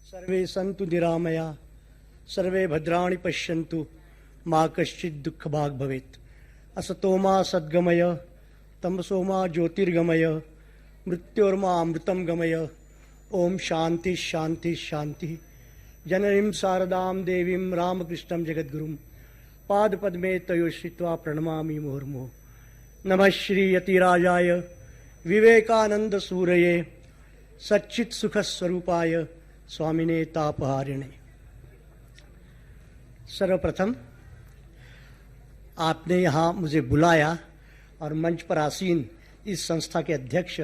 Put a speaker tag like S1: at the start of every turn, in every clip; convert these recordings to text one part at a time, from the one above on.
S1: सर्वे सन्तु निरामया सर्वे भद्राणि पश्यन्तु मा कश्चित् दुःखभाग् भवेत्। असतो मा सद्गमय तमसो मा ज्योतिर्गमय मृत्योर्मा अमृतं गमय। ओम शांति शांति शांति। जननीं शारदां देवीं रामकृष्णं जगद्गुरुं पादपद्मे तयोश्रित्वा प्रणमामि मुहुर्मुहुः। नमः श्री यतिराजाय विवेकानंद सूरये सच्चित् सुखस्वरूपाय स्वामिने तापहारिणे। सर्वप्रथम आपने यहाँ मुझे बुलाया और मंच पर आसीन इस संस्था के अध्यक्ष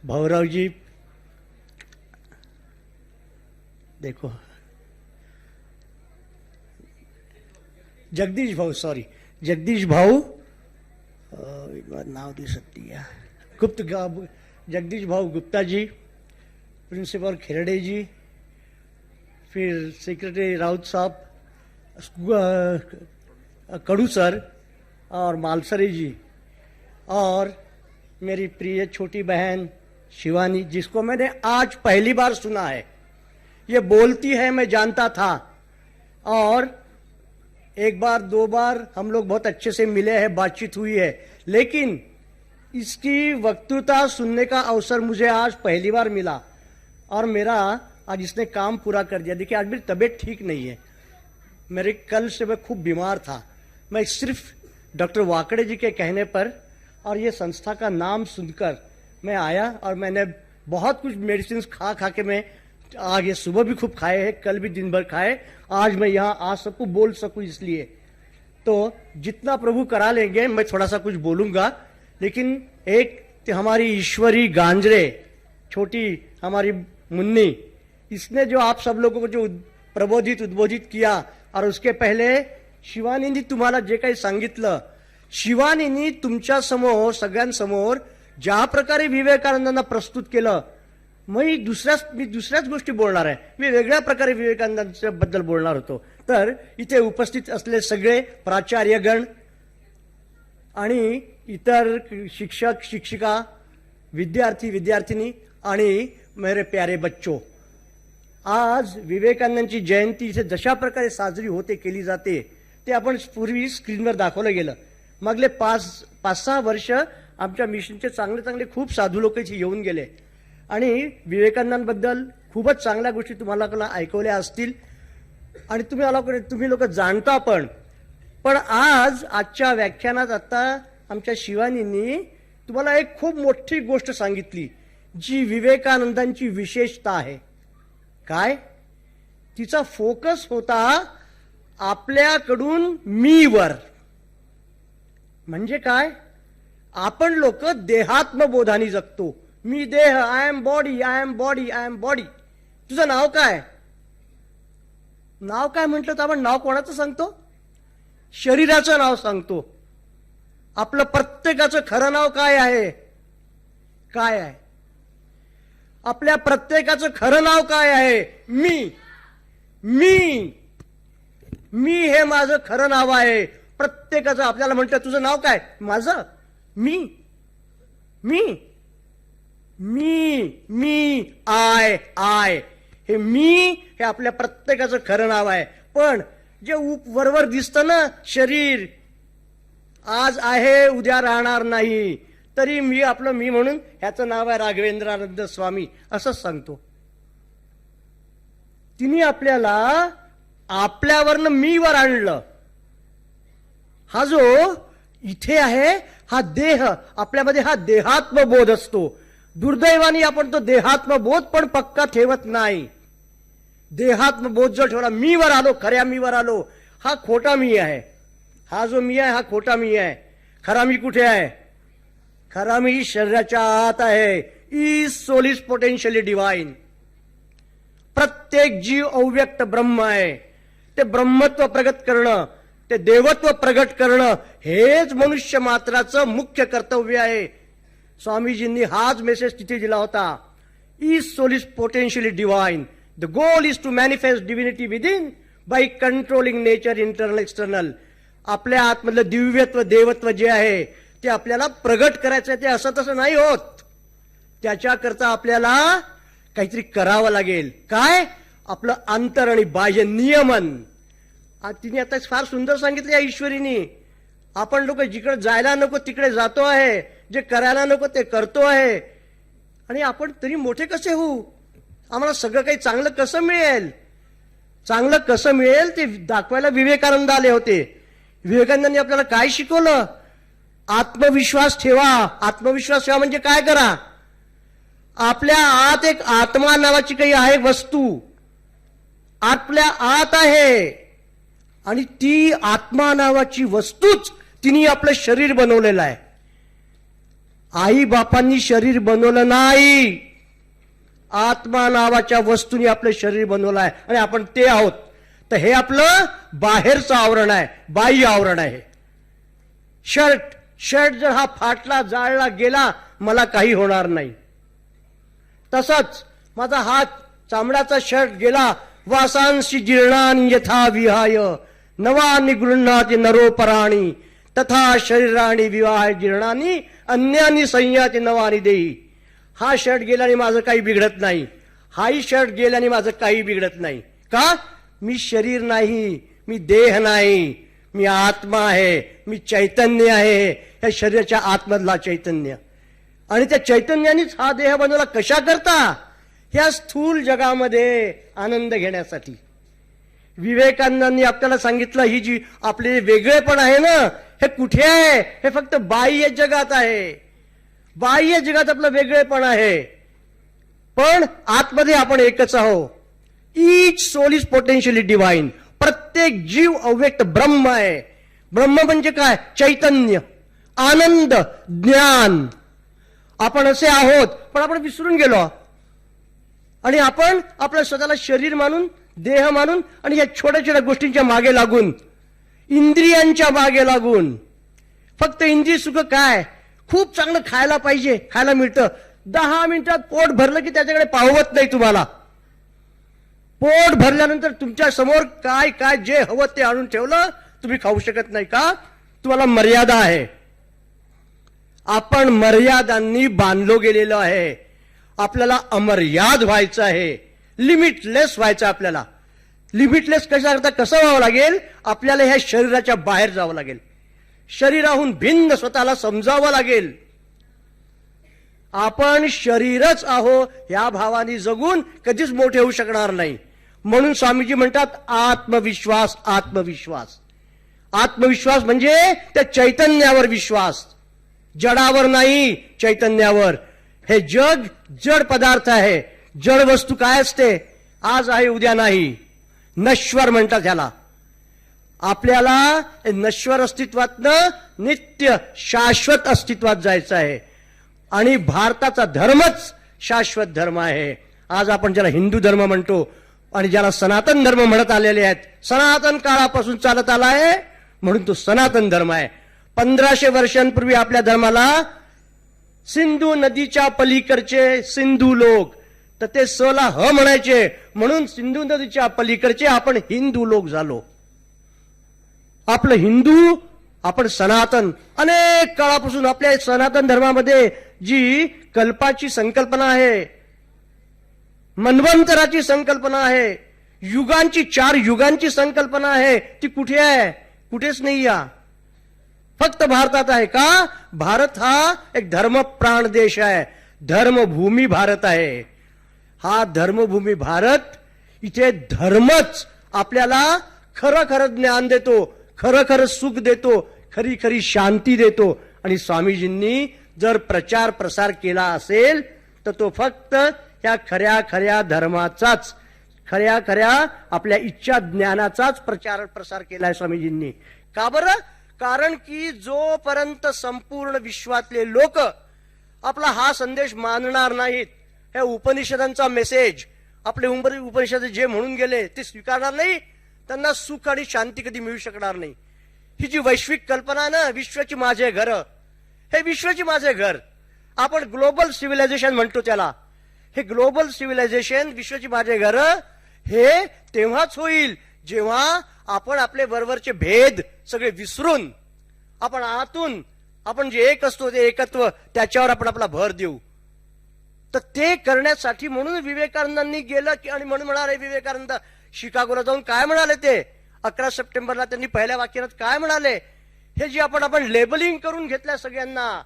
S1: भौरव जी, देखो जगदीश भाऊ, सॉरी जगदीश भाऊ, एक बार नाव दी सकती है, जगदीश भाऊ गुप्ता जी, प्रिंसिपल खेरड़े जी, फिर सेक्रेटरी राउत साहब, कड़ू सर और मालसरे जी, और मेरी प्रिय छोटी बहन शिवानी, जिसको मैंने आज पहली बार सुना है। ये बोलती है मैं जानता था, और एक बार दो बार हम लोग बहुत अच्छे से मिले हैं, बातचीत हुई है, लेकिन इसकी वक्तृता सुनने का अवसर मुझे आज पहली बार मिला और मेरा आज इसने काम पूरा कर दिया। देखिए आज मेरी तबीयत ठीक नहीं है, मेरे कल से मैं खूब बीमार था। मैं सिर्फ डॉक्टर वाकड़े जी के कहने पर और ये संस्था का नाम सुनकर मैं आया, और मैंने बहुत कुछ मेडिसिन खा खा के मैं आगे सुबह भी खूब खाए हैं, कल भी दिन भर खाए, आज मैं यहाँ आ सकूँ, बोल सकूँ, इसलिए तो जितना प्रभु करा लेंगे मैं थोड़ा सा कुछ बोलूँगा। लेकिन एक हमारी ईश्वरी गांजरे, छोटी हमारी मुन्नी, इसने जो आप सब लोगों को जो प्रबोधित उद्बोधित किया, और उसके पहले शिवानींनी तुम्हाला जे काही सांगितलं, शिवानींनी तुमच्या समोर सगळ्यांसमोर ज्या प्रकारे विवेकानंदांना प्रस्तुत केलं, मी दुसऱ्याच गोष्टी बोलणार आहे। मी वेगळ्या प्रकारे विवेकानंदांच्या बद्दल बोलणार होतो। तर इथे उपस्थित असलेले सगळे प्राचार्यगण आणि इतर शिक्षक शिक्षिका, विद्यार्थी विद्यार्थिनी आणि मेरे प्यारे बच्चों, आज विवेकानंदांची जयंती इथे जशा प्रकारे साजरी होते, केली जाते, ते आपण पूर्वी स्क्रीनवर दाखवलं गेलं। मागले 5-6 वर्ष आमच्या मिशनचे चांगले चांगले खूप साधू लोक इथे येऊन गेले आणि विवेकानंदांबद्दल खूपच चांगल्या गोष्टी तुम्हाला ऐकवल्या असतील आणि तुम्ही लोक जाणता पण आजच्या व्याख्यानात आता आमच्या शिवानींनी तुम्हाला एक खूप मोठी गोष्ट सांगितली, जी विवेकानंदांची विशेषता आहे। काय? तिचा फोकस होता आपल्याकडून मीवर। म्हणजे काय? आपण लोक देहात्मबोधाने जगतो। मी देह, I am body, I am body, I am body. तुझं नाव काय? नाव काय म्हटलं तर आपण नाव कोणाचं सांगतो? शरीराचं नाव सांगतो। आपलं प्रत्येकाचं खरं नाव काय आहे? काय आहे? आपल्या प्रत्येकाचं खरं नाव काय आहे? मी मी मी हे माझं खरं नाव आहे प्रत्येकाचं। आपल्याला म्हणतं तुझं नाव काय? माझं मी मी मी मी आय आय, हे मी हे आपल्या प्रत्येकाचं खरं नाव आहे। पण जे वरवर दिसतं ना शरीर, आज आहे उद्या राहणार नाही, तरी मी आपलं मी म्हणून ह्याचं नाव आहे राघवेंद्रानंद स्वामी, असंच सांगतो। तिने आपल्याला आपल्यावरनं मीवर आणलं। हा जो इथे आहे हा देह, आपल्यामध्ये हा देहात्मबोध असतो। दुर्दैवाने आपण तो देहात्मबोध पण पक्का ठेवत नाही। देहात्मबोध जो ठेवला, मीवर आलो, खऱ्या मीवर आलो, हा खोटा मी आहे। हा जो मी आहे हा खोटा मी आहे। खरा मी कुठे आहे? खरा मी शरीराच्या आत आहे। Is soul is potentially divine. प्रत्येक जीव अव्यक्त ब्रह्म आहे। ते ब्रह्मत्व प्रगट करणं, ते देवत्व प्रगट करणं, हेच मनुष्य मात्राचं मुख्य कर्तव्य आहे। स्वामीजींनी हाच मेसेज तिथे दिला होता। Is soul is potentially divine, the goal is to manifest divinity within by controlling nature internal external. आपल्या आतमधलं दिव्यत्व देवत्व जे आहे ते आपल्याला प्रगट करायचं आहे। ते असं तसं नाही होत, त्याच्याकरता आपल्याला काहीतरी करावं लागेल। काय? आपलं अंतर आणि बाह्य नियमन. तिने आता फार सुंदर सांगितलं या ईश्वरीने. आपण लोक जिकडे जायला नको तिकडे जातो आहे, जे करायला नको ते करतो आहे. आणि आपण तरी मोठे कसे होऊ? आम्हाला सगळं काही चांगलं कसं मिळेल? चांगलं कसं मिळेल ते दाखवायला विवेकानंद आले होते. विवेकानंदांनी आपल्याला काय शिकवलं? आत्मविश्वास ठेवा. आत्मविश्वास ठेवा म्हणजे काय करा? आपल्या आत एक आत्मा नावाची काही आहे वस्तू, आपल्या आत आहे. आणि ती आत्मा नावाची वस्तूच तिने आपलं शरीर बनवलेलं आहे. आई बापांनी शरीर बनवलं नाही, आत्मा नावाच्या वस्तूने आपलं शरीर बनवलं आहे आणि आपण ते आहोत. तर हे आपलं बाहेरचं आवरण आहे, बाह्य आवरण आहे. शर्ट जर हा फाटला जाळला गेला मला काही होणार नाही. तसंच माझा हात चामड्याचा शर्ट गेला, वासांशी जीर्णानि यथा विहाय नवानि गृह्णाति नरोपराणि तथा शरीराणि विवाह जीर्णानि अन्यानि संयाति नवानि देही. हा शर्ट गेल्याने माझं काही बिघडत नाही, हाही शर्ट गेल्याने माझं काही बिघडत नाही. का? मी शरीर नाही, मी देह नाही, मी आत्मा आहे, मी चैतन्य आहे. या शरीराच्या आतमधला चैतन्य. आणि त्या चैतन्यानेच हा देह बनवला. कशा करता? ह्या स्थूल जगामध्ये आनंद घेण्यासाठी. विवेकानंदांनी आपल्याला सांगितलं ही जी आपले वेगळेपण आहे ना, हे कुठे आहे? हे फक्त बाह्य जगात आहे. बाह्य जगात आपलं वेगळेपण आहे, पण आतमध्ये आपण एकच आहोत. Each soul is potentially divine. प्रत्येक जीव अव्यक्त ब्रह्म आहे. ब्रह्म म्हणजे काय? चैतन्य, आनंद, ज्ञान. आपण असे आहोत, पण आपण विसरून गेलो. आणि आपण आपल्या स्वतःला शरीर मानून, देह मानून आणि या छोट्या छोट्या गोष्टींच्या मागे लागून, इंद्रियांच्या मागे लागून, फक्त इंद्रिय सुख काय? खूप चांगलं खायला पाहिजे, खायला मिळतं. 10 मिनिटात पोट भरलं की त्याच्याकडे पाहवत नाही तुम्हाला. पोट भरल्यानंतर तुमच्या समोर काय काय जे हवं ते आणून ठेवलं, तुम्ही खाऊ शकत नाही. का? तुम्हाला मर्यादा आहे. आपण मर्यादांनी बांधलो गेलेलो आहे. आपल्याला अमर्याद व्हायचं आहे, लिमिटलेस व्हायचं. आपल्याला लिमिटलेस कसं व्हावं लागेल? आपल्याला ह्या शरीराच्या बाहेर जावं लागेल, शरीराहून भिन्न स्वतःला समजावं लागेल. आपण शरीरच आहो या भावाने जगून कधीच मोठे होऊ शकणार नाही. म्हणून स्वामीजी म्हणतात आत्मविश्वास. आत्मविश्वास, आत्मविश्वास म्हणजे त्या चैतन्यावर विश्वास, जडावर नाही, चैतन्यावर. हे जग जड पदार्थ आहे. जड वस्तू काय असते? आज आहे उद्या नाही, नश्वर म्हणतात ह्याला. आपल्याला नश्वर अस्तित्वातनं नित्य शाश्वत अस्तित्वात जायचं आहे. आणि भारताचा धर्मच शाश्वत धर्म आहे. आज आपण ज्याला हिंदू धर्म म्हणतो आणि ज्याला सनातन धर्म म्हणत आलेले आहेत, सनातन काळापासून चालत आला आहे म्हणून तो सनातन धर्म आहे. 1500 वर्षांपूर्वी आपल्या धर्माला सिंधू नदीच्या पलीकडचे सिंधू लोक, तर ते सला ह म्हणायचे, म्हणून सिंधू नदीच्या पलीकडचे आपण हिंदू लोक झालो. आपलं हिंदू, आपण सनातन. अनेक काळापासून आपल्या सनातन धर्मामध्ये जी कल्पाची संकल्पना आहे, मन्वंतराची संकल्पना आहे, युगांची 4 युगांची संकल्पना आहे, ती कुठे आहे? कुठेच नाही. या फक्त भारतात आहे. का? भारत हा एक धर्मप्राण देश आहे, धर्मभूमी भारत आहे. हा धर्मभूमी भारत, इथे धर्मच आपल्याला खरं खरं ज्ञान देतो, खरं खरं सुख देतो, खरी खरी शांती देतो. आणि स्वामीजींनी जर प्रचार प्रसार केला असेल तर तो फक्त या खऱ्या खऱ्या धर्माचाच, खऱ्या खऱ्या आपल्या इच्छा ज्ञानाचाच प्रचार प्रसार केलाय स्वामीजींनी. का बरं? कारण की जोपर्यंत संपूर्ण विश्वातले लोक आपला हा संदेश मानणार नाहीत, ह्या उपनिषदांचा मेसेज, आपले उपनिषद जे म्हणून गेले ते स्वीकारणार नाही, त्यांना सुख आणि शांती कधी मिळू शकणार नाही. ही जी वैश्विक कल्पना आहे ना, विश्वाची माझे घर, हे विश्वाची माझे घर, आपण ग्लोबल सिव्हिलायझेशन म्हणतो त्याला. हे ग्लोबल सिव्हिलायझेशन, विश्वाची माझे घर, हे तेव्हाच होईल जेव्हा आपण आपले बरोबरचे भेद सगळे विसरून आपण आतून आपण जे एक असतो ते एकत्व, त्याच्यावर आपण आपला भर देऊ. तर ते करण्यासाठी म्हणून विवेकानंदांनी गेलं की, आणि म्हणून म्हणाले विवेकानंद शिकागोला जाऊन काय म्हणाले ते 11 सप्टेंबरला त्यांनी पहिल्या वाक्यात काय म्हणाले, हे जे आपण लेबलिंग करून घेतल्या सगळ्यांना,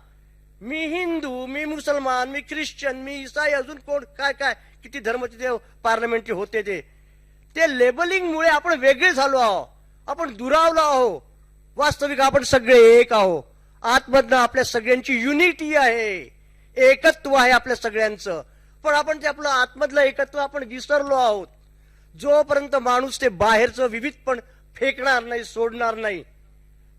S1: मी हिंदू, मी मुसलमान, मी ख्रिश्चन, मी ईसाई, अजून कोण काय काय किती धर्माचे ते पार्लमेंटचे होते ते लेबलिंग मुळे आपण वेगळे झालो आहोत, आपण दुरावलो आहोत. वास्तविक आपण सगळे एक आहोत. आतमधनं आपल्या सगळ्यांची युनिटी आहे, एकत्व आहे आपल्या सगळ्यांचं. पण आपण ते आपलं आतमधलं एकत्व आपण विसरलो आहोत. जोपर्यंत माणूस ते बाहेरचं विविधपण फेकणार नाही, सोडणार नाही,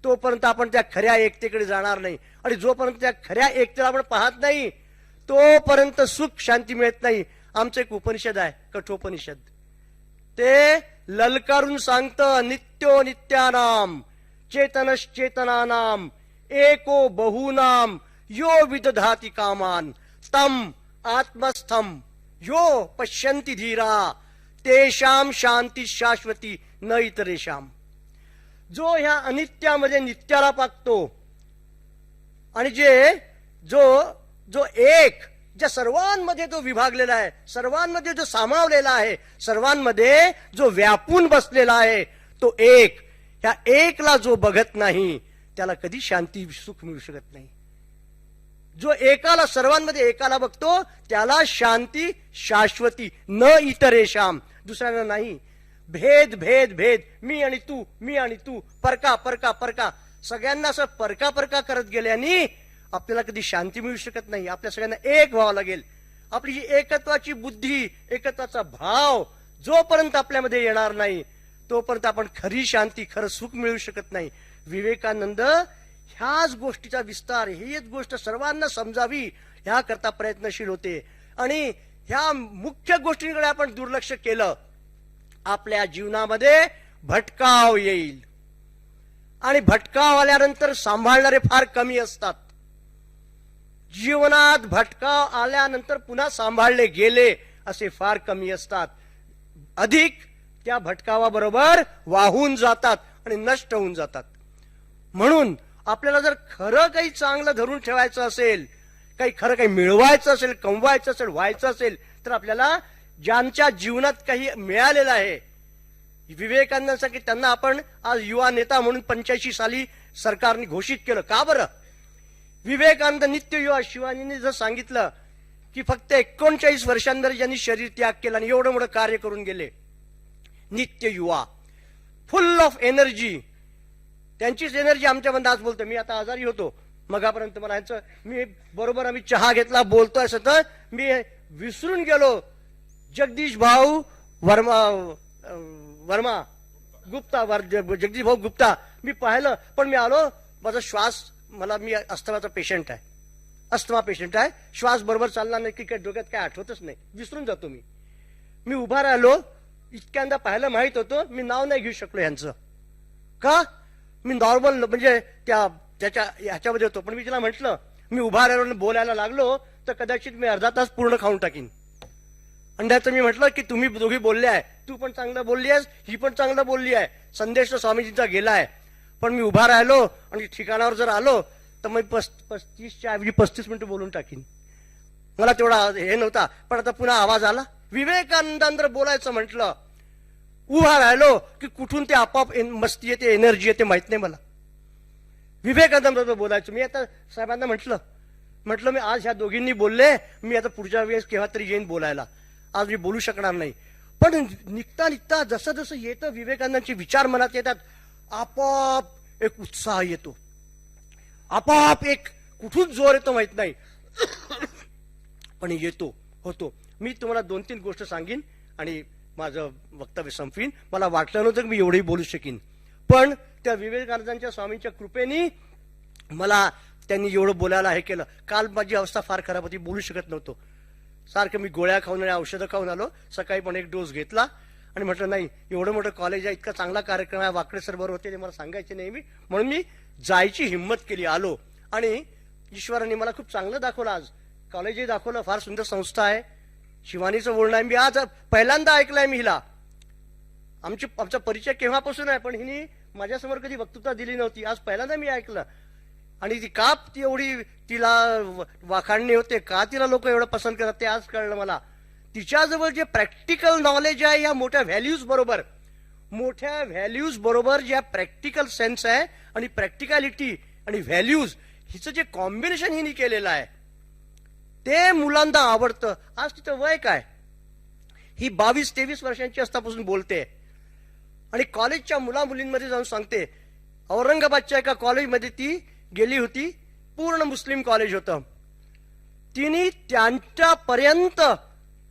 S1: तोपर्यंत आपण त्या खऱ्या एकतेकडे जाणार नाही. आणि जोपर्यंत त्या खऱ्या एकतेला आपण पाहत नाही, तोपर्यंत सुख शांती मिळत नाही. आमचं एक उपनिषद आहे, कठोपनिषद, ते ललकारून सांगतं, नित्यो नित्यानाम चेतनश्चेतनानाम एको बहुनाम यो विदधाति कामान तम आत्मस्थम यो पश्यन्ति धीरा तेषाम शांती शाश्वती न इतरेषाम. जो ह्या अनित्यामध्ये नित्याला पाकतो आणि जो एक, ज्या सर्वांमध्ये तो विभागलेला आहे, सर्वांमध्ये जो सामावलेला आहे, सर्वांमध्ये जो व्यापून बसलेला आहे, तो एक, ह्या एकला जो बघत नाही त्याला कधी शांती सुख मिळू शकत नाही. जो एकाला, सर्वांमध्ये एकाला बघतो त्याला शांती शाश्वती न इतरेषाम, दुसऱ्यांना नाही. भेद भेद भेद, मी आणि तू, मी आणि तू, परका परका परका, सगळ्यांना असं परका परका करत गेल्याने आपल्याला कधी शांती मिळू शकत नाही. आपल्या सगळ्यांना एक व्हावं लागेल. आपली जी एकत्वाची बुद्धी, एकत्वाचा भाव जोपर्यंत आपल्यामध्ये येणार नाही, तोपर्यंत आपण खरी शांती, खरं सुख मिळू शकत नाही. विवेकानंद ह्याच गोष्टीचा विस्तार, हीच गोष्ट सर्वांना समजावी ह्या करता प्रयत्नशील होते. आणि ह्या मुख्य गोष्टींकडे आपण दुर्लक्ष केलं, आपल्या जीवनामध्ये भटकाव येईल. आणि भटकाव आल्यानंतर सांभाळणारे फार कमी असतात. जीवनात भटकाव आल्यानंतर पुन्हा सांभाळले गेले असे फार कमी असतात. अधिक त्या भटकावाबरोबर वाहून जातात आणि नष्ट होऊन जातात. म्हणून आपल्याला जर खरं काही चांगलं धरून ठेवायचं असेल, काही मिळवायचं असेल, कमवायचं असेल, व्हायचं असेल, तर आपल्याला ज्यांच्या जीवनात काही मिळालेलं आहे, विवेकानंदांसाठी त्यांना आपण आज युवा नेता म्हणून 85 साली सरकारने घोषित केलं. का बरं? विवेकानंद नित्य युवा, शिवानीने जर सांगितलं की फक्त 39 वर्षांवर ज्यांनी शरीर त्याग केला आणि एवढं मोठं कार्य करून गेले, नित्य युवा, फुल ऑफ एनर्जी, त्यांचीच एनर्जी आमच्यामध्ये आज बोलतो. मी आता आजारी होतो, मगापर्यंत मला ह्यांचं, मी बरोबर आम्ही चहा घेतला, बोलतोय असं, तर मी विसरून गेलो जगदीश भाऊ वर्मा गुप्ता, जगदीश भाऊ गुप्ता, मी पाहिलं, पण मी आलो, माझा श्वास, मी अस्थमाचा पेशंट आहे, अस्थमा पेशंट आहे, श्वास बरोबर चालणार नाही की काय, डोक्यात काय आठवतच नाही, विसरून जातो मी उभा राहिलो, इतक्यांदा पाहिलं, माहित होतं, मी नाव नाही घेऊ शकलो यांचं. का? मी नॉर्मल म्हणजे त्याच्या ह्याच्यामध्ये होतो. पण मी तिला म्हटलं, मी उभा राहिलो बोलायला लागलो तर कदाचित मी अर्धा तास पूर्ण खाऊन टाकीन. अंड्याचं मी म्हटलं की तुम्ही दोघी बोलले आहे, तू पण चांगलं बोलली आहेस, ही पण चांगलं बोलली आहे, संदेश तर स्वामीजींचा गेला आहे. पण मी उभा राहिलो आणि ठिकाणावर जर आलो तर मग 35च्या ऐवजी 35 मिनिटं बोलून टाकीन. मला तेवढा हे नव्हता. पण आता पुन्हा आवाज आला. विवेकानंदांवर बोलायचं म्हटलं, उभा राहिलो की कुठून ते आपोआप मस्ती येते, एनर्जी येते, माहित नाही मला. विवेकानंदांबरोबर बोलायचं. मी आता साहेबांना म्हटलं मी आज ह्या दोघींनी बोलले, मी आता पुढच्या वेळेस केव्हा तरी येईन बोलायला, आज मी बोलू शकणार नाही. पण निघता निघता जसं जसं येतं, विवेकानंदांचे विचार मनात येतात, आपोआप एक उत्साह येतो, आपोआप एक कुठून जोर येतो माहित नाही, पण येतो, होतो. मी तुम्हाला 2-3 गोष्ट सांगीन आणि माझं वक्तव्य संपवीन. मला वाटलं नव्हतं की मी एवढंही बोलू शकीन, पण त्या विवेकानंदांच्या स्वामींच्या कृपेने मला त्यांनी एवढं बोलायला हे केलं. काल माझी अवस्था फार खराब होती, बोलू शकत नव्हतो. सारखं मी गोळ्या खाऊन आणि औषधं खाऊन आलो. सकाळी पण एक डोस घेतला आणि म्हटलं नाही, एवढं मोठं कॉलेज आहे, इतका चांगला कार्यक्रम आहे, वाकडे सर बरोबर होते, ते मला सांगायचे नेहमी, म्हणून मी जायची हिंमत केली, आलो. आणि ईश्वराने मला खूप चांगलं दाखवलं. आज कॉलेजही दाखवलं, फार सुंदर संस्था आहे. शिवानीचं बोलणं आहे, मी आज पहिल्यांदा ऐकलंय मी हिला. आमचा परिचय केव्हापासून आहे, पण हिने माझ्यासमोर कधी वक्तृत्व दिली नव्हती, आज पहिल्यांदा मी ऐकलं. आणि ती एवढी तिला वाखाणणी होते, का तिला लोक एवढं पसंत करतात ते आज कळलं मला. तिच्याजवळ जे प्रॅक्टिकल नॉलेज आहे, या मोठ्या व्हॅल्यूज बरोबर ज्या प्रॅक्टिकल सेन्स आहे आणि प्रॅक्टिकॅलिटी आणि व्हॅल्यूज हिचं जे कॉम्बिनेशन हिने केलेलं आहे ते मुलांना आवडतं. आज तिचं वय काय, ही 22-23 वर्षांची असतापासून बोलते आणि कॉलेजच्या मुलींमध्ये जाऊन सांगते. औरंगाबादच्या एका कॉलेजमध्ये ती गेली होती, पूर्ण मुस्लिम कॉलेज होतं. तिने त्यांच्यापर्यंत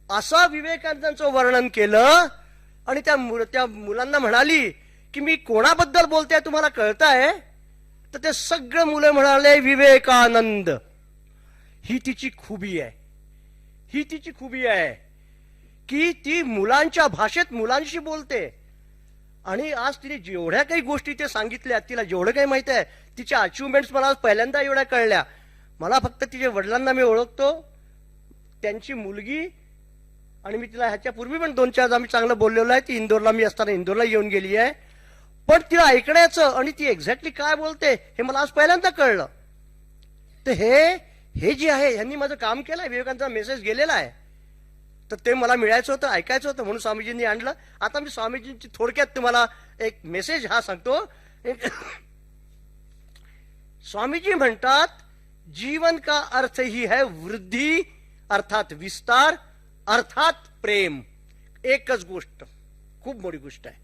S1: असं विवेकानंदांचं वर्णन केलं आणि त्या मुलांना म्हणाली की मी कोणाबद्दल बोलते तुम्हाला कळताय? तर ते सगळे मुलं म्हणाले विवेकानंद. ही तिची खूबी आहे की ती मुलांच्या भाषेत मुलांशी बोलते. आणि आज तिने जेवढ्या काही गोष्टी ते सांगितल्या, तिला जेवढं काही माहित आहे, तिच्या अचिव्हमेंट्स मला आज पहिल्यांदा एवढ्या कळल्या. मला फक्त तिच्या वडिलांना मी ओळखतो, त्यांची मुलगी, आणि मी तिला ह्याच्यापूर्वी पण 2-4 आम्ही चांगलं बोललेलो आहे. ती इंदोरला, मी असताना इंदोरला येऊन गेली आहे. पण तिला ऐकण्याचं आणि ती एक्झॅक्टली काय बोलते हे मला आज पहिल्यांदा कळलं. तर हे जे आहे ह्यांनी माझं काम केलंय. विवेकानंदांचा मेसेज गेलेला आहे, तर ते मला मिळायचं होतं, ऐकायचं होतं, म्हणून स्वामीजींनी आणलं. आता मी स्वामीजींची थोडक्यात तुम्हाला एक मेसेज हा सांगतो. स्वामीजी म्हणतात, जीवन का अर्थ ही है वृद्धी अर्थात विस्तार अर्थात प्रेम. एकच गोष्ट, खूप मोठी गोष्ट आहे.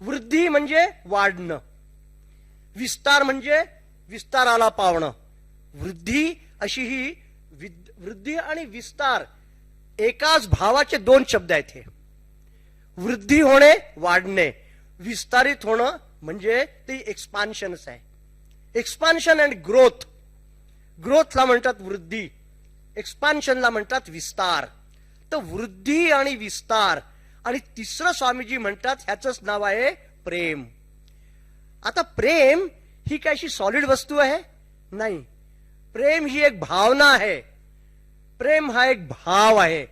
S1: वृद्धी म्हणजे वाढणं, विस्तार म्हणजे विस्ताराला पावणं. वृद्धी अशी ही वृद्धी आणि विस्तार एकाच भावाचे 2 शब्द आहेत. हे वृद्धी होणे, वाढणे, विस्तारित होणं म्हणजे ते एक्सपान्शनच आहे. Expansion and growth. ग्रोथला म्हणतात वृद्धी, एक्सपान्शनला म्हणतात विस्तार. तर वृद्धी आणि विस्तार. आणि तिसरं स्वामीजी म्हणतात ह्याचंच नाव आहे प्रेम. आता प्रेम ही काय अशी सॉलिड वस्तू आहे? नाही. प्रेम ही एक भावना आहे. प्रेम हा एक भाव आहे.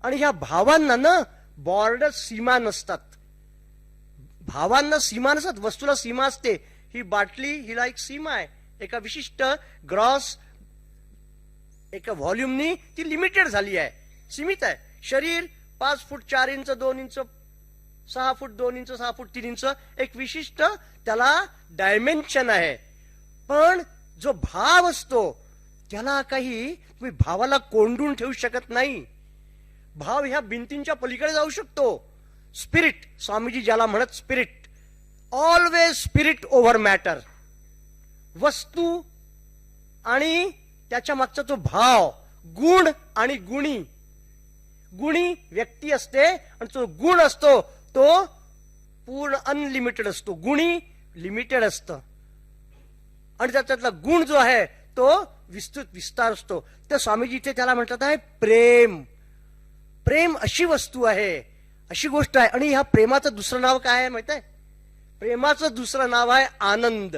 S1: आणि ह्या भावांना ना बॉर्डर, सीमा नसतात. भावांना सीमा नसतात, वस्तूला सीमा असते. ही बाटली, हिला एक सीमा आहे, एका विशिष्ट ग्रॉस, एका व्हॉल्यूमनी ती लिमिटेड झाली आहे, सीमित आहे. शरीर 5 फूट 4 इंच 2 इंच 6 फूट 2 इंच 6 फूट 3 इंच, एक विशिष्ट त्याला डायमेन्शन आहे. पण जो भाव असतो त्याला काही तुम्ही भावाला कोंडून ठेवू शकत नाही. भाव ह्या भिंतींच्या पलीकडे जाऊ शकतो. स्पिरिट, स्वामीजी ज्याला म्हणत spirit, always spirit over matter. वस्तू आणि त्याच्या मागचा तो भाव, गुण आणि गुणी. गुणी व्यक्ती असते आणि जो गुण असतो तो पूर्ण अनलिमिटेड असतो, गुणी लिमिटेड असतं. आणि त्याच्यातला गुण जो आहे तो विस्तृत विस्तार असतो. तर स्वामीजी इथे त्याला म्हणतात आहे प्रेम. प्रेम अशी वस्तू आहे, अशी गोष्ट आहे. आणि ह्या प्रेमाचं दुसरं नाव काय आहे माहित आहे? प्रेमाचं दुसरं नाव आहे आनंद,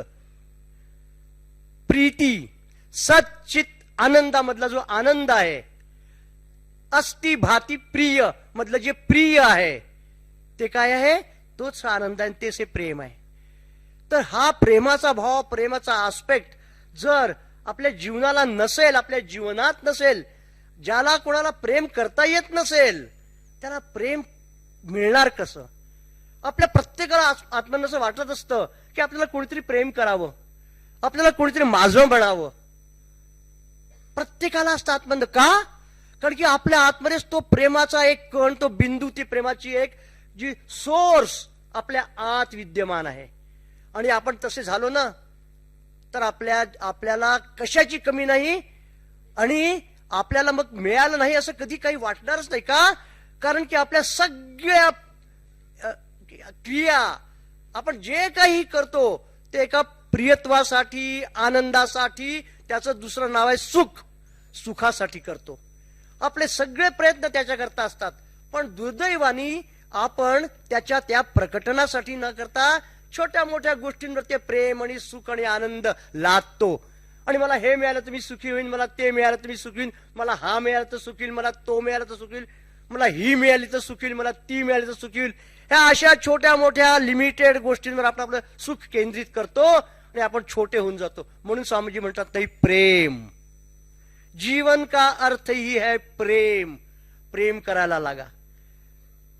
S1: प्रीती. सच्चित आनंदामधला जो आनंद आहे, अस्ति भाती प्रिय मधलं जे प्रिय आहे ते काय आहे? तोच आनंद आहे, तेच हे प्रेम आहे. तर हा प्रेमाचा भाव, प्रेमाचा आस्पेक्ट जर आपल्या जीवनाला नसेल, आपल्या जीवनात नसेल, ज्याला कोणाला प्रेम करता येत नसेल त्याला प्रेम मिळणार कसं? आपल्या प्रत्येकाला आत्म्यानं असं वाटत असतं की आपल्याला कोणीतरी प्रेम करावं, आपल्याला कोणीतरी माझं बनावं. प्रत्येकाला असतं आत्मन. का? कारण की आपल्या आतमध्येच तो प्रेमाचा एक कण, तो बिंदू, ती प्रेमाची एक जी सोर्स आपल्या आत विद्यमान आहे. आणि आपण तसे झालो ना तर आपल्याला कशाची कमी नाही आणि आपल्याला मग मिळालं नाही असं कधी काही वाटणारच नाही. का? कारण की आपल्या सगळ्या क्रिया, आपण जे काही करतो ते एका प्रियत्वासाठी, आनंदासाठी, त्याचं दुसरं नाव आहे सुख, सुखासाठी करतो. आपले सगळे प्रयत्न त्याच्याकरता असतात. पण दुर्दैवाने आपण त्याच्या त्या प्रकटनासाठी न करता छोट्या मोठ्या गोष्टींवर ते प्रेम आणि सुख आणि आनंद लादतो. आणि मला हे मिळालं तर मी सुखी होईन, मला ते मिळालं तर मी सुखी होईन, मला हा मिळाला तर सुखी होईल, मला तो मिळाला तर सुखी होईल, मला ही मिळाली तर सुखी होईल, मला ती मिळाली तर सुखी होईल. ह्या अशा छोट्या मोठ्या लिमिटेड गोष्टींवर आपण आपलं सुख केंद्रित करतो आणि आपण छोटे होऊन जातो. म्हणून स्वामीजी म्हणतात नाही, प्रेम. जीवन का अर्थ ही है प्रेम. प्रेम करायला लागा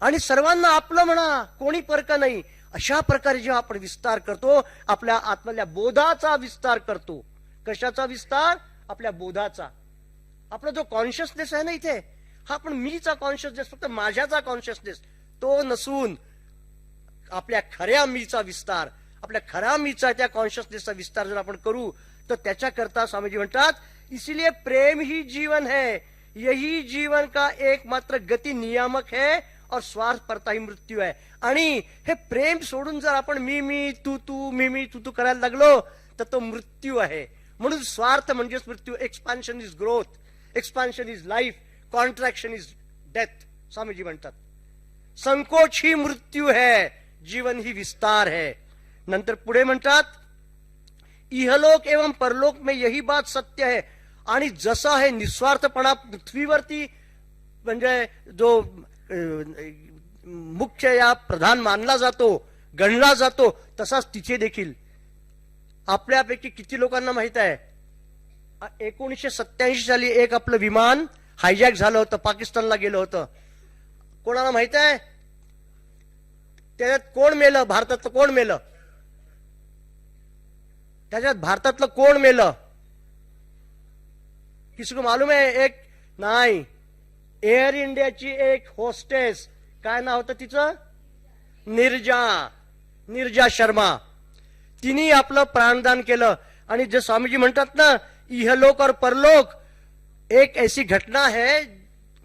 S1: आणि सर्वांना आपलं म्हणा, कोणी परक नाही. अशा प्रकारे जेव्हा आपण विस्तार करतो, आपल्या आत्मल्या बोधाचा विस्तार करतो. कशाचा विस्तार? आपल्या बोधाचा. आपला जो कॉन्शियसनेस आहे ना इथे, हा आपण मीचा कॉन्शियसनेस, फक्त माझ्याचा कॉन्शियसनेस तो नसून आपल्या खऱ्या मीचा विस्तार, आपल्या खऱ्या मीचा त्या कॉन्शियसनेसचा विस्तार जर आपण करू, तर त्याच्याकरता स्वामीजी म्हणतात, इसलिए प्रेम ही जीवन है, यही जीवन का एकमात्र गती नियामक है और स्वार्थ परता ही मृत्यू है. आणि हे प्रेम सोडून जर आपण मी तू तू मी तू तू करायला लागलो, तर तो मृत्यू आहे. म्हणून स्वार्थ म्हणजेच मृत्यू. Expansion is growth, expansion is life, contraction is death. Swamiji म्हणतात संकोच ही मृत्यू है, जीवन ही विस्तार है. नंतर पुढे म्हणतात, इहलोक एवं परलोक में यही बात सत्य है. आणि जसा हे निस्वार्थपणा पृथ्वीवरती म्हणजे जो मुख्य या प्रधान मानला जातो, गणला जातो, तसाच तिथे देखील आपल्यापैकी किती लोकांना माहित आहे, 1987 साली एक आपलं विमान हायजॅक झालं होतं, पाकिस्तानला गेलं होतं. कोणाला माहित आहे त्याच्यात कोण मेलं? भारतातलं कोण मेलं? त्याच्यात भारतातलं कोण मेलं? किसी को मालूम है? एक नाही, एअर इंडियाची एक होस्टेस, काय नाव होतं तिचं? नीरजा शर्मा. तिने आपलं प्राणदान केलं. आणि जे स्वामीजी म्हणतात ना, इहलोक और परलोक एक ऐसी घटना है,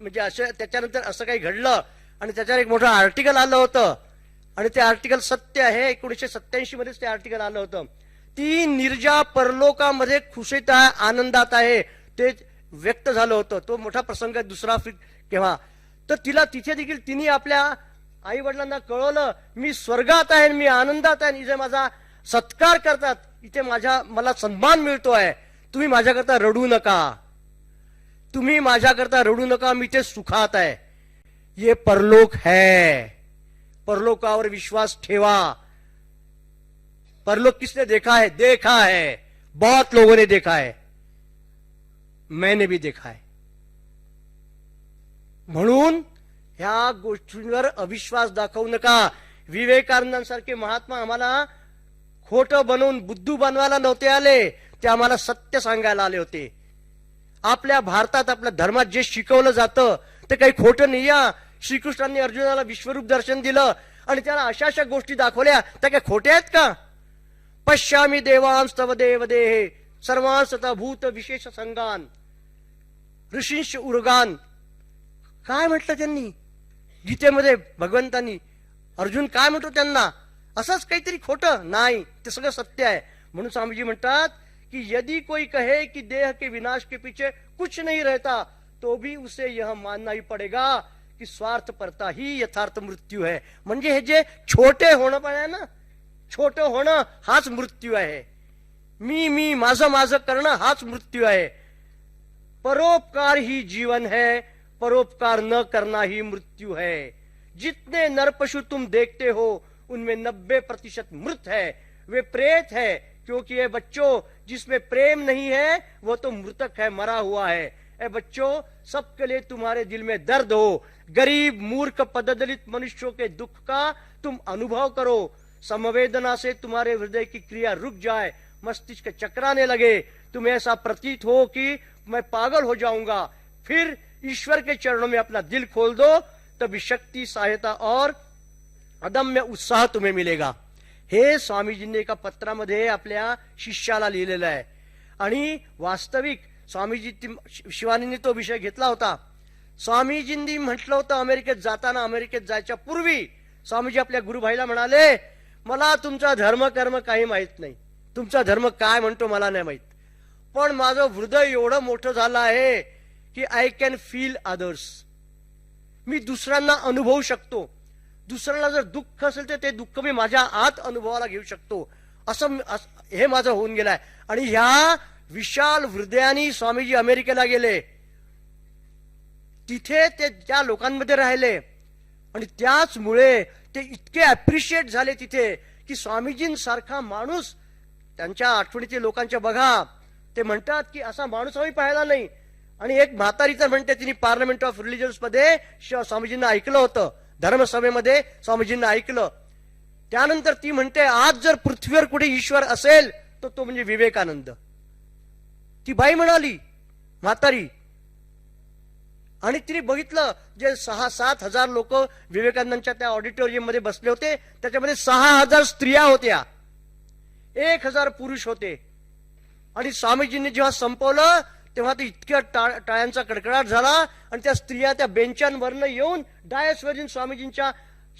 S1: म्हणजे असं त्याच्यानंतर असं काही घडलं आणि त्याच्यावर एक मोठं आर्टिकल आलं होतं आणि ते आर्टिकल सत्य आहे. 1987 मध्येच ते आर्टिकल आलं होतं. ती नीरजा परलोकामध्ये खुशीत आहे, आनंदात आहे, ते व्यक्त झालं होतं. तो मोठा प्रसंग आहे दुसरा केव्हा. तर तिला तिथे देखील तिने आपल्या आई वडिलांना कळवलं, मी स्वर्गात आहे, मी आनंदात आहे, इथे माझा सत्कार करतात, इथे मला सन्मान मिळतोय, तुम्ही माझ्याकरता रडू नका, तुम्ही माझ्याकरता रडू नका, मी ते सुखात आहे. ये परलोक है. परलोकावर विश्वास ठेवा. परलोक किसने देखा है? देखा है, बहुत लोगों ने देखा है, मैंने भी देखा है. म्हणून ह्या गोष्टींवर अविश्वास दाखवू नका. विवेकानंदांसारखे महात्मा आम्हाला खोटं बनवून बुद्धू बनवायला नव्हते आले, ते आम्हाला सत्य सांगायला आले होते. आपल्या भारतात आपल्या धर्मात जे शिकवलं जातं ते काही खोटं नाही. श्रीकृष्णांनी अर्जुनाला विश्वरूप दर्शन दिलं आणि त्याला अशा अशा गोष्टी दाखवल्या, त्या काय खोट्या आहेत का? पश्यामी देवांस्तव देव देहे सर्वांसता भूत विशेष संगान ऋषींश उर्गान. काय म्हटलं त्यांनी गीतेमध्ये? भगवंतांनी अर्जुन काय म्हणतो त्यांना? असंच काहीतरी खोटं नाही, ते सगळं सत्य आहे. म्हणून स्वामीजी म्हणतात कि यदि कोई कहे कि देह के विनाश के पीछे कुछ नहीं रहता, तो भी उसे यह मानना ही पडेगा कि स्वार्थ परता ही यथार्थ मृत्यू है. म्हणजे हे जे छोटे होणं पण आहे ना, छोटं होणं हाच मृत्यू आहे. मी माझं करणं हाच मृत्यू आहे. परोपकार ही जीवन है, परोपकार न करना ही मृत्यू है. जितने नर पशु तुम देखते हो उनमें 90% मृत है, वे प्रेत है, क्योंकि ये बच्चों जिसमें प्रेम नहीं है वो तो मृतक है, मरा हुआ है. ए बच्चों, सबके लिए तुम्हारे दिल में दर्द हो. गरीब मूर्ख पददलित मनुष्यों के दुख का तुम अनुभव करो. समवेदना से तुम्हारे हृदय की क्रिया रुक जाए, मस्तिष्क चकराने लगे, तुम्हें ऐसा प्रतीत हो कि मैं पागल हो जाऊंगा. फिर ईश्वर के चरणों में अपना दिल खोल दो, तभी शक्ति, सहायता और अदम्य उत्साह तुम्हें मिलेगा. हे स्वामीजींनी एका पत्रामध्ये आपल्या शिष्याला लिहिलेलं आहे. आणि वास्तविक स्वामीजी शिवानींनी तो विषय घेतला होता. स्वामीजींनी म्हटलं होतं, अमेरिकेत जाताना, अमेरिकेत जायच्या पूर्वी स्वामीजी आपल्या गुरुभाईला म्हणाले, मला तुमचा धर्म कर्म काही माहित नाही, तुमचा धर्म काय म्हणतो मला नाही माहित, पण माझं हृदय एवढं मोठं झालं आहे की आय कॅन फील अदर्स. मी दुसऱ्यांना अनुभवू शकतो. दुसऱ्याला जर दुःख असेल तर ते दुःख मी माझ्या आत अनुभवाला घेऊ शकतो. असं हे माझं होऊन गेलंय. आणि ह्या विशाल हृदयाने स्वामीजी अमेरिकेला गेले. तिथे ते त्या लोकांमध्ये राहिले आणि त्याचमुळे ते इतके अप्रिशिएट झाले तिथे की स्वामीजींसारखा माणूस त्यांच्या आठवणीतील लोकांच्या बघा, ते म्हणतात की असा माणूस आम्ही पाहिला नाही. आणि एक म्हातारी तर म्हणते तिने पार्लमेंट ऑफ रिलिजन्स मध्ये स्वामीजींना ऐकलं होतं, धर्मसभेमध्ये स्वामीजींना ऐकलं. त्यानंतर ती म्हणते आज जर पृथ्वीवर कुठे ईश्वर असेल तर तो म्हणजे विवेकानंद. ती बाई म्हणाली, म्हातारी. आणि तिने बघितलं जे 6-7 हजार लोक विवेकानंदांच्या त्या ऑडिटोरियम मध्ये बसले होते, त्याच्यामध्ये 6,000 स्त्रिया होत्या, 1,000 पुरुष होते. आणि स्वामीजींनी जेव्हा संपवलं तेव्हा ते इतक्या टाळ्यांचा कडकडाट झाला आणि त्या स्त्रिया त्या बेंचांवरनं येऊन डायसवर येऊन स्वामीजींच्या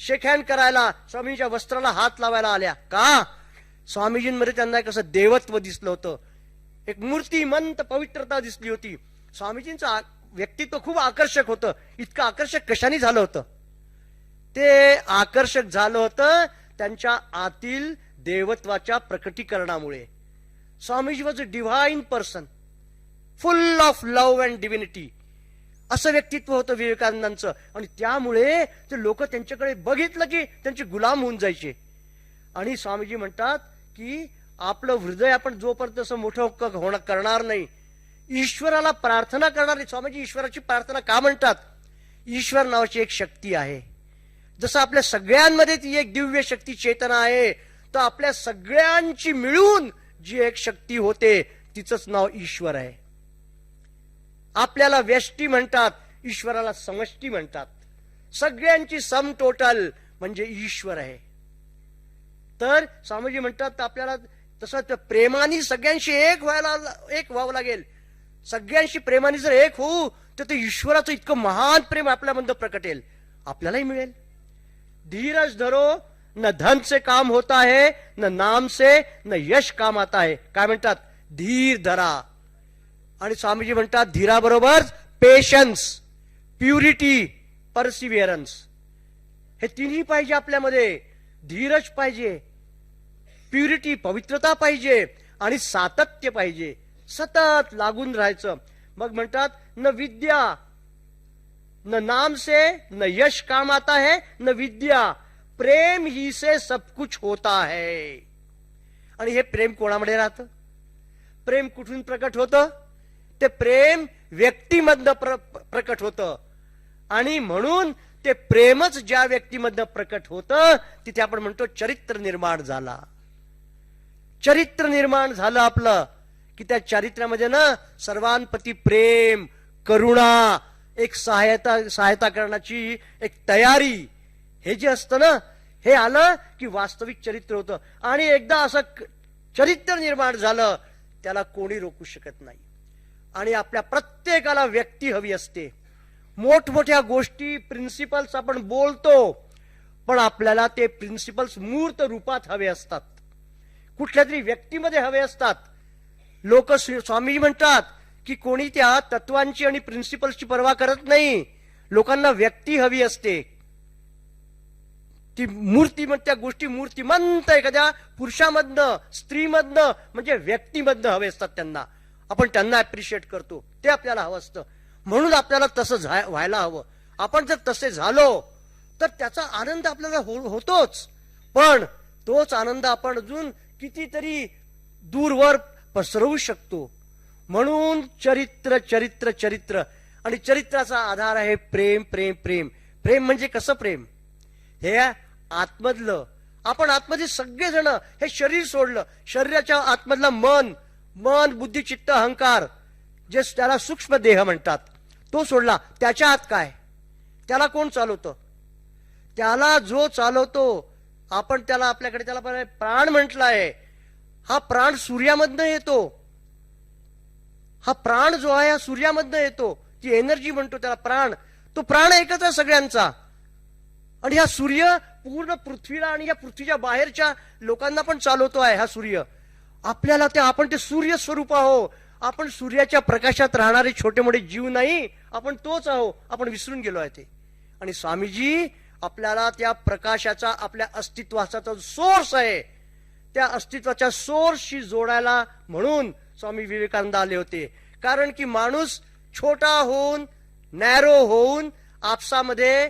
S1: शेक हँड करायला, स्वामीजींच्या वस्त्राला हात लावायला आल्या. का? स्वामीजींमध्ये त्यांना एक असं देवत्व दिसलं होतं, एक मूर्तिमंत पवित्रता दिसली होती. स्वामीजींचं व्यक्तित्व खूप आकर्षक होतं. इतकं आकर्षक कशाने झालं होतं? ते आकर्षक झालं होतं त्यांच्या आतील देवत्वाच्या प्रकटीकरणामुळे. स्वामीजी was a divine person, full of love and divinity, असं व्यक्तित्व होतं विवेकानंदांचं. आणि त्यामुळे ते लोक त्यांच्याकडे बघितलं की त्यांचे गुलाम होऊन जायचे. आणि स्वामीजी म्हणतात की आपलं हृदय आपण जोपर्यंत असं मोठं होणं करणार नाही, ईश्वराला प्रार्थना करणार नाही. स्वामीजी ईश्वराची प्रार्थना का म्हणतात? ईश्वर नावाची एक शक्ती आहे. जसं आपल्या सगळ्यांमध्ये ती एक दिव्य शक्ती चेतना आहे, तर आपल्या सगळ्यांची मिळून जी एक शक्ती होते तिचंच नाव ईश्वर आहे. आपल्याला व्यष्टी म्हणतात, ईश्वराला समष्टी म्हणतात. सगळ्यांची सम टोटल म्हणजे ईश्वर आहे. तर स्वामीजी म्हणतात आपल्याला तसं प्रेमाने सगळ्यांशी एक व्हावं लागेल. सगळ्यांशी प्रेमाने जर एक होऊ तर ते ईश्वराचं इतकं महान प्रेम आपल्यामध्ये प्रकटेल, आपल्यालाही मिळेल. धीरज धरो, न धन से काम होता है, न नाम से, न यश काम आता है. काय म्हणतात? धीर धरा. आणि स्वामीजी म्हणतात धीराबरोबर पेशन्स, प्युरिटी, परसिव्हिअरन्स, हे तिन्ही पाहिजे आपल्यामध्ये. धीरज पाहिजे, प्युरिटी पवित्रता पाहिजे, आणि सातत्य पाहिजे, सतत लागून राहायचं. मग म्हणतात न विद्या, न नाम से, न यश काम आता है, न विद्या, प्रेम ही से सब कुछ होता है. आणि हे प्रेम कोणामध्ये राहतं? प्रेम कुठून प्रकट होतं? ते प्रेम व्यक्तीमधनं प्रकट होतं. आणि म्हणून ते प्रेमच ज्या व्यक्तीमधनं प्रकट होतं तिथे आपण म्हणतो चरित्र निर्माण झाला. चरित्र निर्माण झालं आपलं की त्या चरित्रामध्ये ना सर्वांप्रती प्रेम, करुणा, एक सहायता करण्याची एक तयारी, हे जे असतं ना, हे आलं की वास्तविक चरित्र होतं. आणि एकदा असं चरित्र निर्माण झालं त्याला कोणी रोखू शकत नाही. आणि आपल्या प्रत्येकाला व्यक्ती हवी असते. मोठमोठ्या गोष्टी, प्रिन्सिपल्स आपण बोलतो, पण आपल्याला ते प्रिन्सिपल्स मूर्त रूपात हवे असतात, कुठल्या तरी व्यक्तीमध्ये हवे असतात. लोक स्वामी म्हणतात की कोणी त्या तत्वांची आणि प्रिन्सिपल्सची पर्वा करत नाही, लोकांना व्यक्ती हवी असते. ती त्या गोष्टी मूर्तिमंत एखाद्या पुरुषामधनं, स्त्रीमधनं, म्हणजे व्यक्तीमधनं हवे असतात त्यांना. आपण त्यांना अप्रिशिएट करतो, ते आपल्याला हवं असतं. म्हणून आपल्याला तसं व्हायला हवं. आपण जर तसे झालो तर त्याचा आनंद आपल्याला होतोच, पण तोच आनंद आपण अजून कितीतरी दूरवर पसरवू शकतो. म्हणून चरित्र चरित्र चरित्र, आणि चरित्राचा आधार आहे प्रेम. प्रेम प्रेम प्रेम म्हणजे कसं प्रेम? हे आतमधलं, आपण आतमध्ये सगळेजण हे शरीर सोडलं, शरीराच्या आतमधलं मन, बुद्धी, चित्त, अहंकार, जे त्याला सूक्ष्म देह म्हणतात, तो सोडला. त्याच्या आत काय? त्याला कोण चालवतं? त्याला जो चालवतो, आपण त्याला आपल्याकडे त्याला प्राण म्हटलं आहे. हा प्राण सूर्यामधनं येतो. हा प्राण जो आहे हा सूर्यामधनं येतो. ती एनर्जी म्हणतो त्याला प्राण. तो प्राण एकच आहे सगळ्यांचा. आणि हा सूर्य पूर्ण पृथ्वीला आणि या पृथ्वीच्या बाहेरच्या लोकांना पण चालवतो आहे हा सूर्य. आपल्याला आपण ते सूर्य स्वरूप आहो. आपण सूर्याच्या प्रकाशात राहणारे छोटे मोठे जीव नाही, आपण तोच आहो. आपण विसरून गेलो आहे ते. आणि स्वामीजी आपल्याला त्या प्रकाशाचा, आपल्या अस्तित्वाचा जो सोर्स आहे, त्या अस्तित्वाच्या सोर्सशी जोडायला म्हणून स्वामी विवेकानंद आले होते. कारण की माणूस छोटा होऊन, नॅरो होऊन आपसामध्ये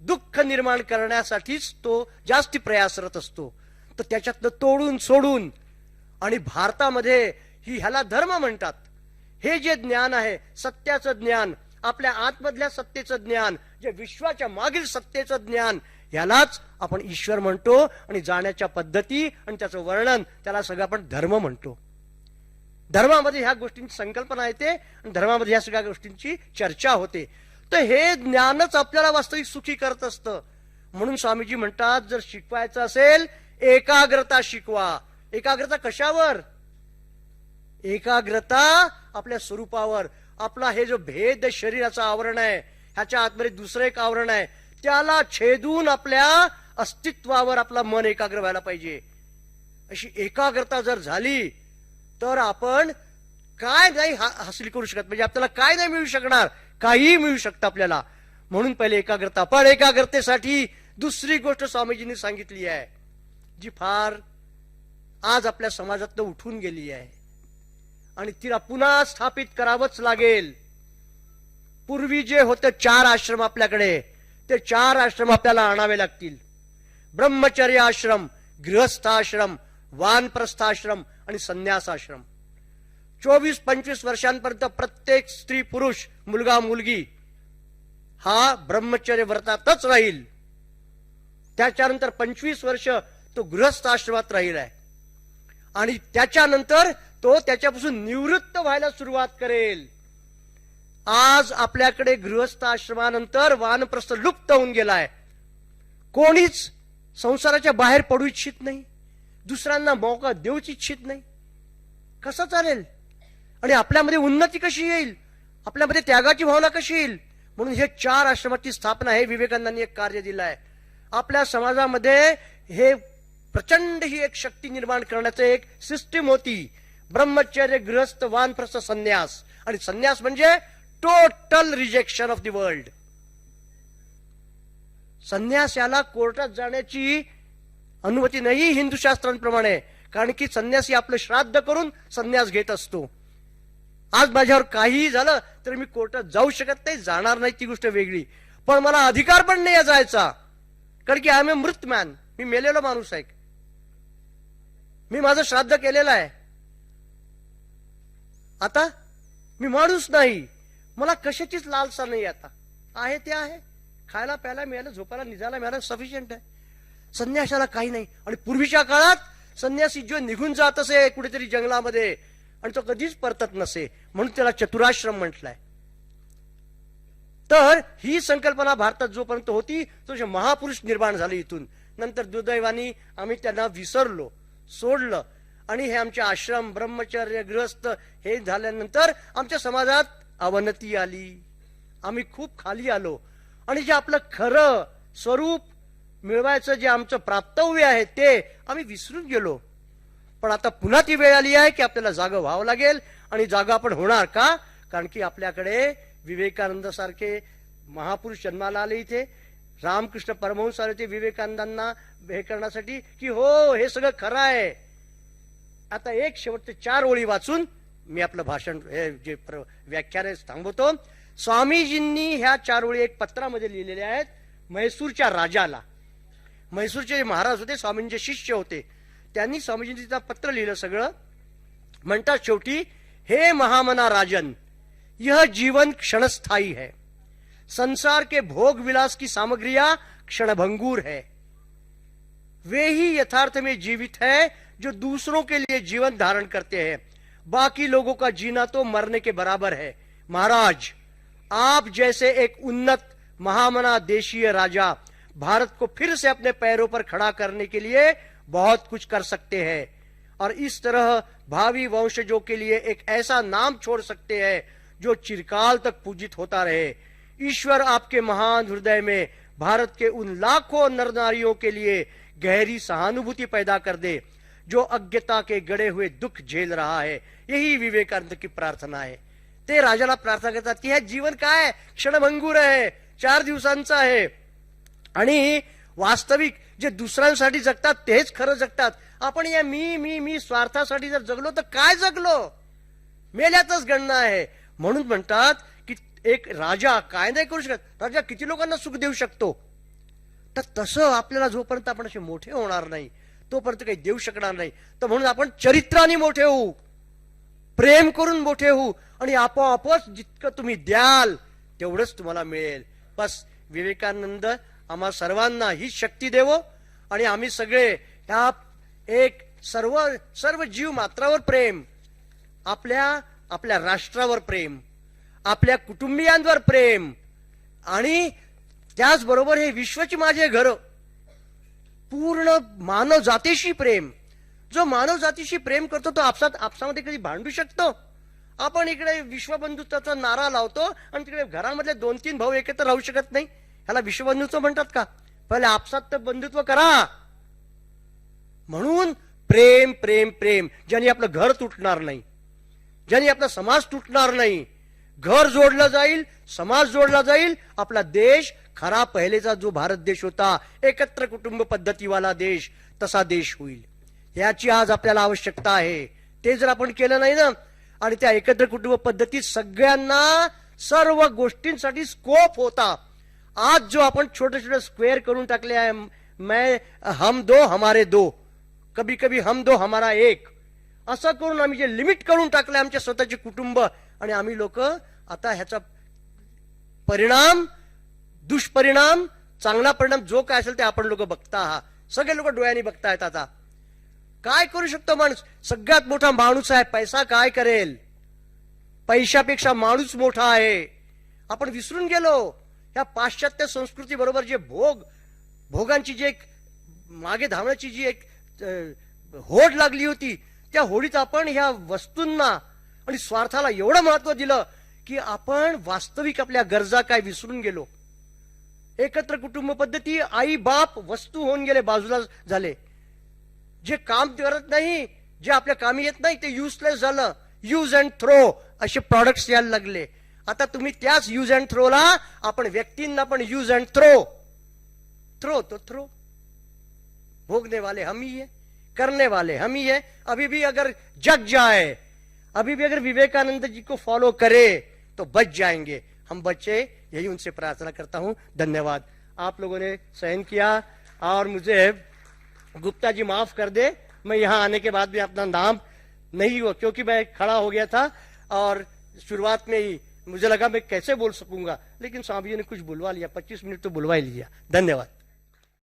S1: दुःख निर्माण करण्यासाठीच तो जास्ती प्रयासरत असतो. तर त्याच्यातनं तोडून सोडून आणि भारतामध्ये ह्याला धर्म म्हणतात. हे जे ज्ञान आहे, सत्याचं ज्ञान, आपल्या आतमधल्या सत्तेचं ज्ञान, जे विश्वाच्या मागील सत्तेचं ज्ञान, यालाच आपण ईश्वर म्हणतो. आणि जाण्याच्या पद्धती आणि त्याचं वर्णन, त्याला सगळं आपण धर्म म्हणतो. धर्मामध्ये ह्या गोष्टींची संकल्पना येते आणि धर्मामध्ये ह्या सगळ्या गोष्टींची चर्चा होते. तर हे ज्ञानच आपल्याला वास्तविक सुखी करत असतं. म्हणून स्वामीजी म्हणतात, जर शिकवायचं असेल एकाग्रता शिकवा. एकाग्रता कशावर? एकाग्रता आपल्या स्वरूपावर. आपला हे जो भेद शरीराचं आवरण आहे, ह्याच्या आतमध्ये दुसरं एक आवरण आहे, त्याला छेदून आपल्या अस्तित्वावर आपला मन एकाग्र व्हायला पाहिजे. अशी एकाग्रता जर झाली तर आपण काय नाही हासिल करू शकत, म्हणजे आपल्याला काय नाही मिळू शकणार, काही मिळू शकतं आपल्याला. म्हणून पहिले एकाग्रता. पण एकाग्रतेसाठी दुसरी गोष्ट स्वामीजींनी सांगितली आहे, जी फार आज आपल्या समाजात उठून गेली आहे आणि तिला पुन्हा स्थापित करावंच लागेल. पूर्वी जे होते 4 आश्रम आपल्याकडे, ते 4 आश्रम आपल्याला आणावे लागतील. ब्रह्मचर्य आश्रम, गृहस्थाश्रम, वानप्रस्थाश्रम आणि संन्यासाश्रम. 24-25 वर्षांपर्यंत प्रत्येक स्त्री पुरुष, मुलगा मुलगी हा ब्रह्मचर्य व्रतातच राहील. त्याच्यानंतर 25 वर्ष तो गृहस्थाश्रमात राहील आहे आणि त्याच्यानंतर तो त्याच्यापासून निवृत्त व्हायला सुरुवात करेल. आज आपल्याकडे गृहस्थाश्रमानंतर वानप्रस्थ लुप्त होऊन गेलाय. कोणीच संसाराच्या बाहेर पडू इच्छित नाही, दुसऱ्यांना मौका देऊच इच्छित नाही. कसं चालेल? आणि आपल्यामध्ये उन्नती कशी येईल? आपल्यामध्ये त्यागाची भावना कशी येईल? म्हणून हे 4 आश्रमाची स्थापना, हे विवेकानंदांनी एक कार्य दिलं आहे. आपल्या समाजामध्ये हे प्रचंड ही एक शक्ती निर्माण करण्याचं एक सिस्टीम होती. ब्रह्मचर्य, गृहस्थ, वानप्रस्थ, संन्यास. आणि संन्यास म्हणजे total rejection of the world. संन्यास याला कोर्टात जाण्याची अनुमती नाही हिंदू शास्त्रांप्रमाणे, कारण की संन्यासी आपलं श्राद्ध करून संन्यास घेत असतो. आज माझ्यावर काहीही झालं तर मी कोर्टात जाऊ शकत नाही, जाणार नाही, ती गोष्ट वेगळी. पण मला अधिकार पण नाही जायचा, कारण की आय एम ए मृत मॅन. मी मेलेलो माणूस आहे, मी माझं श्राद्ध केलेलं आहे. आता मी माणूस नाही, मला कशाचीच लालसा नाही. आता आहे ते आहे, खायला प्यायला मिळालं, झोपायला निजायला मिळालं, सफिशियंट आहे. संन्यासाला काही नाही. आणि पूर्वीच्या काळात संन्यासी जो निघून जात असे कुठेतरी जंगलामध्ये आणि तो कधीच परतत नसे, म्हणून त्याला चतुराश्रम म्हटलंय. तर ही संकल्पना भारतात जोपर्यंत होती तो महापुरुष निर्माण झाले इथून. नंतर दुर्दैवानी आम्ही त्यांना विसरलो, सोडलं. आणि हे आमचे आश्रम, ब्रह्मचर्य, गृहस्थ हे झाल्यानंतर आमच्या समाजात अवनती आली. आम्ही खूप खाली आलो आणि जे आपलं खरं स्वरूप मिळवायचं, जे आमचं प्राप्तव्य आहे, ते आम्ही विसरून गेलो. पण आता पुन्हा ती वेळ आली आहे की आपल्याला जागं व्हावं लागेल. आणि जागा आपण होणार का? कारण की आपल्याकडे विवेकानंद सारखे महापुरुष जन्माला आले इथे. रामकृष्ण परमहंस आले ते विवेकानंदांना हे करण्यासाठी की हो हे सगळं खरं आहे. आता एक शेवटचे 4 ओळी वाचून मी आपलं भाषण, हे जे व्याख्यान आहे थांबवतो. स्वामीजींनी ह्या 4 ओळी एक पत्रामध्ये लिहिलेल्या आहेत म्हैसूरच्या राजाला. म्हैसूरचे जे महाराज होते, स्वामींचे शिष्य होते, त्यांनी स्वामीजींनी तिथं पत्र लिहिलं सगळं. म्हणतात शेवटी, हे महामना राजन, यह जीवन क्षणस्थायी है, संसार के भोग विलास की सामग्रियां क्षणभंगुर है, वे ही यथार्थ में जीवित है जो दूसरों के लिए जीवन धारण करते हैं, बाकी लोगों का जीना तो मरने के बराबर है. महाराज, आप जैसे एक उन्नत महामना देशीय राजा भारत को फिर से अपने पैरों पर खड़ा करने के लिए बहुत कुछ कर सकते हैं और इस तरह भावी वंशजों के लिए एक ऐसा नाम छोड़ सकते हैं जो चिरकाल तक पूजित होता रहे. ईश्वर आपके महान हृदय में भारत के उन लाखों नर नारियों के लिए गहरी सहानुभूति पैदा कर दे जो अज्ञता के गड़े हुए दुख झेल रहा है. यही विवेकानंद की प्रार्थना आहे. ते राजाला प्रार्थना करतात की हे जीवन काय क्षणभंगुर आहे, 4 दिवसांचं आहे. आणि वास्तविक जे दुसऱ्यांसाठी जगतात तेच खरं जगतात. आपण या मी मी मी स्वार्थासाठी जर जगलो तर काय जगलो, मेल्यातच गणना आहे. म्हणून म्हणतात की एक राजा काय नाही करू शकत, राजा किती लोकांना सुख देऊ शकतो. तर तसं आपल्याला जोपर्यंत आपण असे मोठे होणार नाही तोपर्यंत काही देऊ शकणार नाही. तर म्हणून आपण चरित्राने मोठे होऊ, प्रेम करून मोठे होऊ, आणि आपोआपच जितकं तुम्ही द्याल तेवढंच तुम्हाला मिळेल. बस विवेकानंद आम्हा सर्वांना ही शक्ती देवो, आणि आम्ही सगळे ह्या एक सर्व जीव मात्रावर प्रेम, आपल्या राष्ट्रावर प्रेम, आपल्या कुटुंबियांवर प्रेम, आणि त्याचबरोबर हे विश्वची माझे घर, पूर्ण मानव जातीशी प्रेम. जो मानव जातीशी प्रेम करतो तो आपसामध्ये कधी भांडू शकतो? आपण इकडे विश्वबंधुत्वाचा नारा लावतो आणि तिकडे घरामधले 2-3 भाऊ एकत्र राहू शकत नाही. ह्याला विश्वबंधुत्व म्हणतात का? पहिले आपसात तर बंधुत्व करा. म्हणून प्रेम प्रेम प्रेम, ज्याने आपलं घर तुटणार नाही, ज्याने आपला समाज तुटणार नाही. घर जोडलं जाईल, समाज जोडला जाईल, आपला देश खरा पहिलेचा जो भारत देश होता, एकत्र कुटुंब पद्धतीवाला देश, तसा देश होईल. याची आज आपल्याला आवश्यकता आहे. ते जर आपण केलं नाही ना, आणि त्या एकत्र कुटुंब पद्धतीत सगळ्यांना सर्व गोष्टींसाठी स्कोप होता. आज जो आपण छोटे छोटे स्क्वेअर करून टाकले आहे, हम दो हमारे दो, कभी कभी हम दो हमारा एक, असं करून आम्ही जे लिमिट करून टाकलंय आमच्या स्वतःचे कुटुंब, आणि आम्ही लोक आता ह्याचा परिणाम, दुष्परिणाम, चांगला परिणाम जो काय असेल ते आपण लोक बघता आहात. सगळे लोक डोळ्यांनी बघतायत. आता काय करू शकतो माणूस? सगळ्यात मोठा माणूस आहे. पैसा काय करेल? पैशापेक्षा माणूस मोठा आहे. आपण विसरून गेलो. ह्या पाश्चात्य संस्कृती बरोबर जे भोगांची जी एक मागे धावण्याची जी एक होड लागली होती, त्या होडीत आपण ह्या वस्तूंना आणि स्वार्थाला एवढं महत्व दिलं की आपण वास्तविक आपल्या गरजा काय विसरून गेलो. एकत्र कुटुंब पद्धती, आई बाप वस्तू होऊन गेले, बाजूला झाले. जे काम करत नाही, जे आपल्या कामी येत नाही, ते युजलेस झालं. यूज अँड थ्रो असे प्रॉडक्ट्स यायला लागले. आता तुम्ही त्याच यूज अँड थ्रोला आपण व्यक्तींना पण यूज अँड थ्रो तो थ्रो. भोगने वाले हम ही है, करने वाले हम ही है. अभी भी अगर जग जाए, अभी भी अगर विवेकानंद जी को फॉलो करे तो बच जाएंगे. हम बचे, यही उनसे प्रार्थना करता हूं. धन्यवाद. आप लोगों ने सहन किया, और मुझे गुप्ता जी माफ कर दे, मैं यहां आने के बाद भी अपना नाम नहीं हुआ, क्योंकि मैं खड़ा हो गया था और शुरुआत में ही मुझे लगा मैं कैसे बोल सकूंगा, लेकिन स्वामी जी ने कुछ बुलवा लिया. 25 मिनट तो बुलवा ही लिया. धन्यवाद.